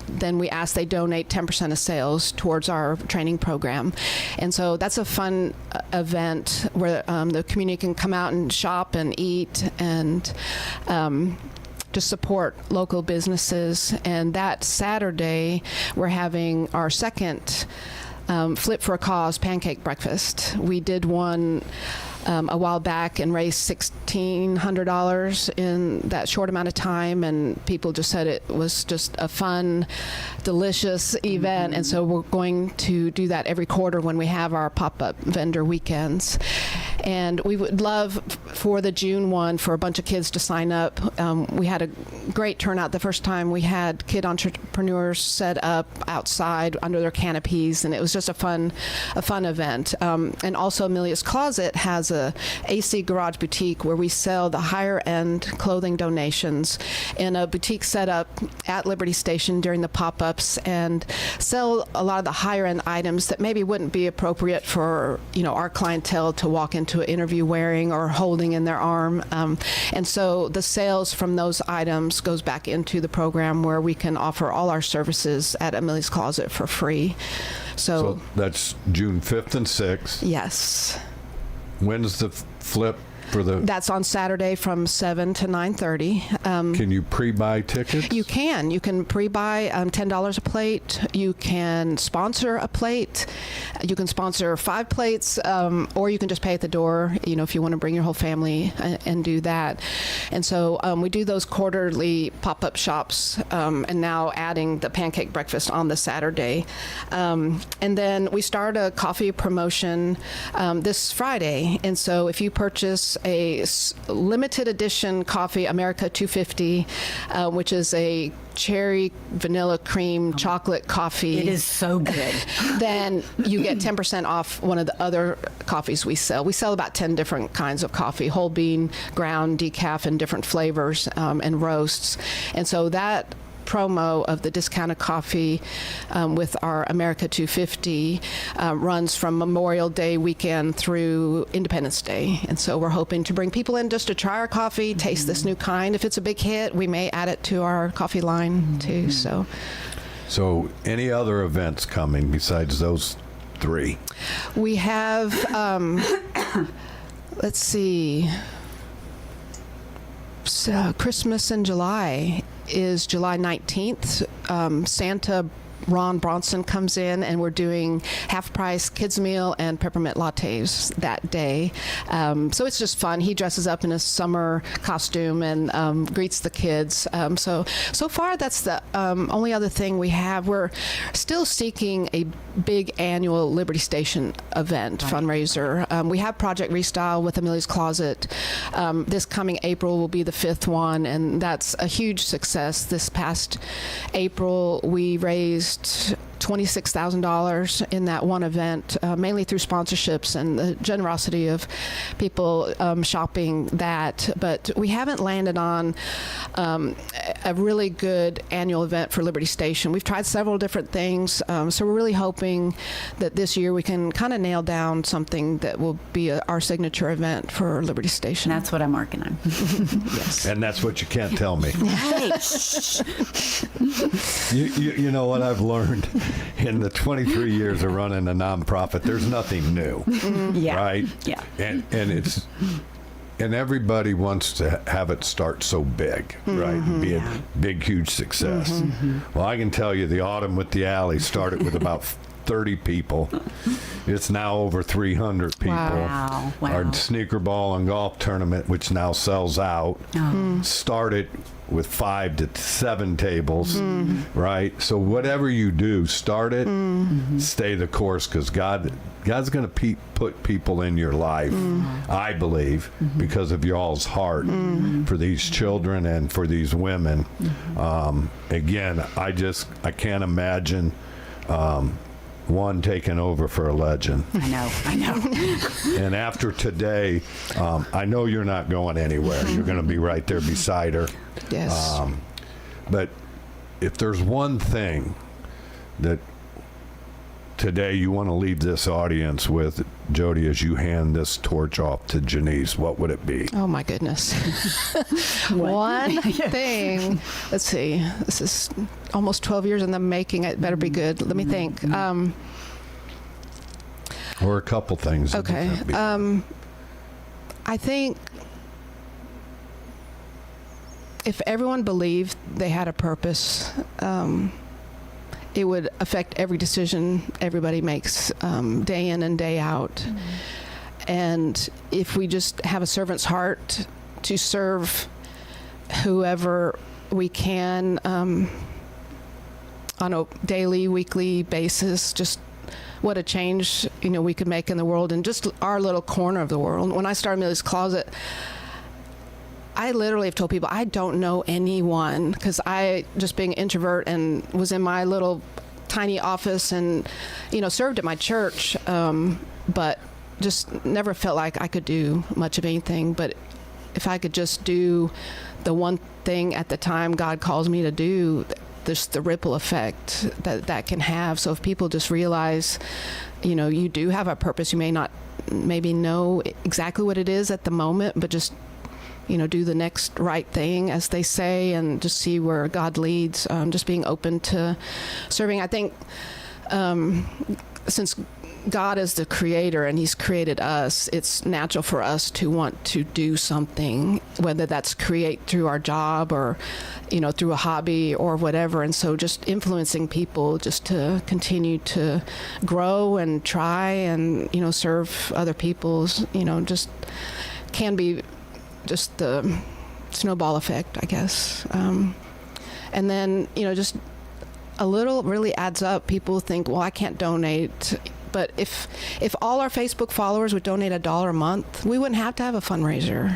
then we ask they donate 10% of sales towards our training program. And so that's a fun event where the community can come out and shop and eat and to support local businesses. And that Saturday, we're having our second Flip for a Cause pancake breakfast. We did one a while back and raised $1,600 in that short amount of time, and people just said it was just a fun, delicious event. And so we're going to do that every quarter when we have our pop-up vendor weekends. And we would love for the June one for a bunch of kids to sign up. We had a great turnout the first time. We had kid entrepreneurs set up outside under their canopies, and it was just a fun event. And also Amelia's Closet has a AC Garage Boutique where we sell the higher end clothing donations in a boutique set up at Liberty Station during the pop-ups, and sell a lot of the higher end items that maybe wouldn't be appropriate for our clientele to walk into an interview wearing or holding in their arm. And so the sales from those items goes back into the program where we can offer all our services at Amelia's Closet for free. So that's June 5th and 6th. Yes. When's the flip for the? That's on Saturday from 7 to 9:30. Can you pre-buy tickets? You can. You can pre-buy $10 a plate. You can sponsor a plate. You can sponsor 5 plates, or you can just pay at the door. If you want to bring your whole family and do that. And so we do those quarterly pop-up shops, and now adding the pancake breakfast on the Saturday. And then we start a coffee promotion this Friday. And so if you purchase a limited edition coffee, America 250, which is a cherry vanilla cream chocolate coffee. It is so good. Then you get 10% off one of the other coffees we sell. We sell about 10 different kinds of coffee, whole bean, ground, decaf, and different flavors, and roasts. And so that promo of the discounted coffee with our America 250 runs from Memorial Day weekend through Independence Day. And so we're hoping to bring people in just to try our coffee, taste this new kind. If it's a big hit, we may add it to our coffee line too. So any other events coming besides those 3? We have, let's see, Christmas in July is July 19th. Santa Ron Bronson comes in, and we're doing half-price kids meal and peppermint lattes that day. So it's just fun. He dresses up in a summer costume and greets the kids. So far, that's the only other thing we have. We're still seeking a big annual Liberty Station event fundraiser. We have Project Restyle with Amelia's Closet. This coming April will be the 5th one, and that's a huge success. This past April, we raised $26,000 in that one event, mainly through sponsorships and the generosity of people shopping that. But we haven't landed on a really good annual event for Liberty Station. We've tried several different things, so we're really hoping that this year we can kind of nail down something that will be our signature event for Liberty Station. That's what I'm working on. Yes. And that's what you can't tell me. Hey. You know what I've learned in the 23 years of running a nonprofit, there's nothing new. Yeah. Right? Yeah. And everybody wants to have it start so big, right? And be a big, huge success. Well, I can tell you the Autumn with the Alley started with about 30 people. It's now over 300 people. Wow. Our sneaker ball and golf tournament, which now sells out, started with 5 to 7 tables, right? So whatever you do, start it, stay the course, because God's going to put people in your life, I believe, because of y'all's heart for these children and for these women. Again, I can't imagine one taking over for a legend. I know. And after today, I know you're not going anywhere. You're going to be right there beside her. Yes. But if there's one thing that today you want to leave this audience with, Jody, as you hand this torch off to Janice, what would it be? Oh my goodness. One thing. Let's see. This is almost 12 years in the making. It better be good. Let me think. Or a couple things. Okay. I think if everyone believed they had a purpose, it would affect every decision everybody makes day in and day out. And if we just have a servant's heart to serve whoever we can on a daily, weekly basis, just what a change we could make in the world and just our little corner of the world. When I started Amelia's Closet, I literally have told people I don't know anyone, because I, just being an introvert and was in my little tiny office and, served at my church, but just never felt like I could do much of anything. But if I could just do the one thing at the time God calls me to do, there's the ripple effect that can have. So if people just realize, you do have a purpose, you may not maybe know exactly what it is at the moment, but just do the next right thing, as they say, and just see where God leads. Just being open to serving. I think since God is the creator and he's created us, it's natural for us to want to do something, whether that's create through our job or, through a hobby or whatever. And so just influencing people just to continue to grow and try and, serve other people's, just can be just the snowball effect, I guess. And then, just a little really adds up. People think, well, I can't donate. But if all our Facebook followers would donate $1 a month, we wouldn't have to have a fundraiser,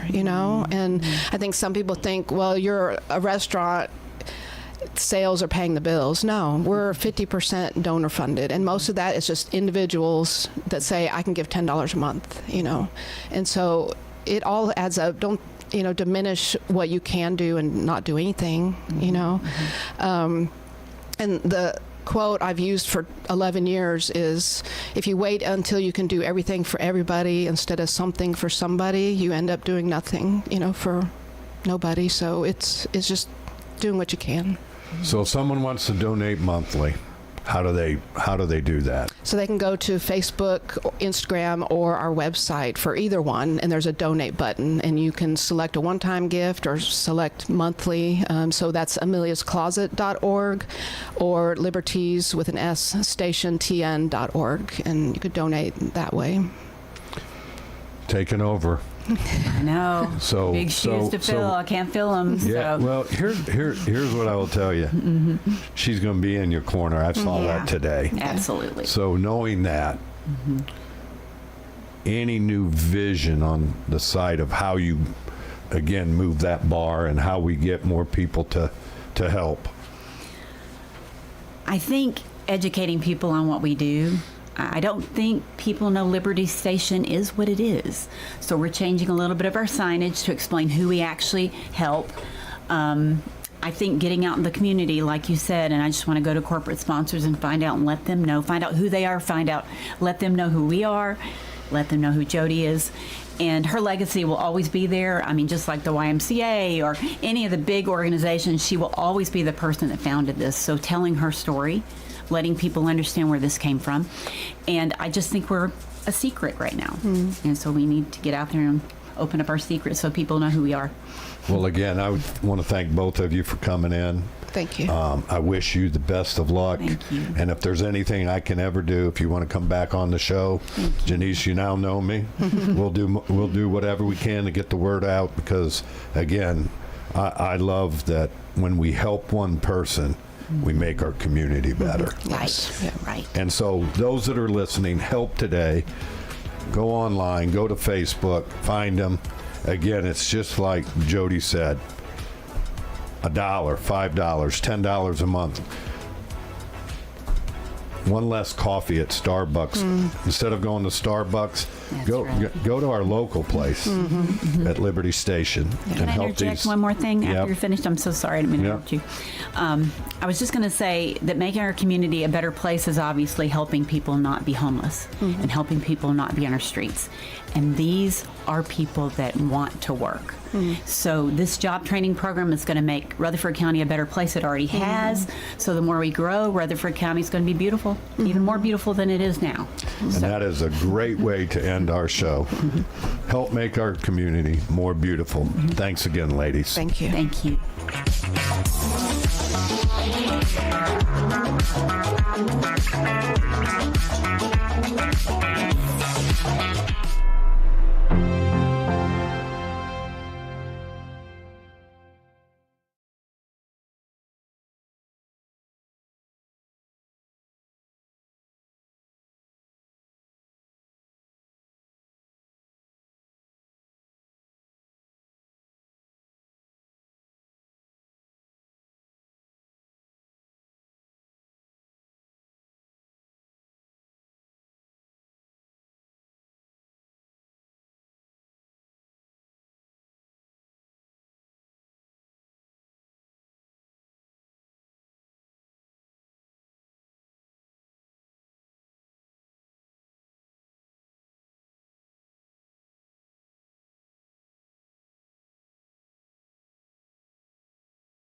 And I think some people think, well, you're a restaurant, sales are paying the bills. No, we're 50% donor funded, and most of that is just individuals that say, I can give $10 a month, And so it all adds up. Don't diminish what you can do and not do anything, And the quote I've used for 11 years is, if you wait until you can do everything for everybody instead of something for somebody, you end up doing nothing, for nobody. So it's just doing what you can. So if someone wants to donate monthly, how do they do that? So they can go to Facebook, Instagram, or our website for either one, and there's a donate button, and you can select a one-time gift or select monthly. So that's ameliascloset.org or Liberties with an S stationtn.org, and you could donate that way. Taking over. I know. So big shoes to fill. I can't fill them. Yeah. So. Well, here's what I will tell you. Mm-hmm. She's going to be in your corner. I saw that today. Absolutely. So knowing that, any new vision on the side of how you, again, move that bar and how we get more people to help. I think educating people on what we do. I don't think people know Liberty Station is what it is. So we're changing a little bit of our signage to explain who we actually help. I think getting out in the community, like you said, and I just want to go to corporate sponsors and find out and let them know, find out who they are, let them know who we are, let them know who Jody is. And her legacy will always be there. I mean, just like the YMCA or any of the big organizations, she will always be the person that founded this. So telling her story, letting people understand where this came from. And I just think we're a secret right now. And so we need to get out there and open up our secret so people know who we are. Well, again, I want to thank both of you for coming in. Thank you. I wish you the best of luck. Thank you. And if there's anything I can ever do, if you want to come back on the show, Janice, you now know me. We'll do whatever we can to get the word out, because, again, I love that when we help one person, we make our community better. Right. Yeah. Right. And so those that are listening, help today. Go online, go to Facebook, find them. Again, it's just like Jody said, $1, $5, $10 a month. One less coffee at Starbucks. Instead of going to Starbucks, go to our local place at Liberty Station and Can I help interject these. One more thing after you're finished? I'm so sorry, I didn't mean to interrupt you. I was just going to say that making our community a better place is obviously helping people not be homeless and helping people not be on our streets. And these are people that want to work. So this job training program is going to make Rutherford County a better place. It already has. So the more we grow, Rutherford County is going to be beautiful, even more beautiful than it is now. And that is a great way to end our show. Help make our community more beautiful. Thanks again, ladies. Thank you. Thank you.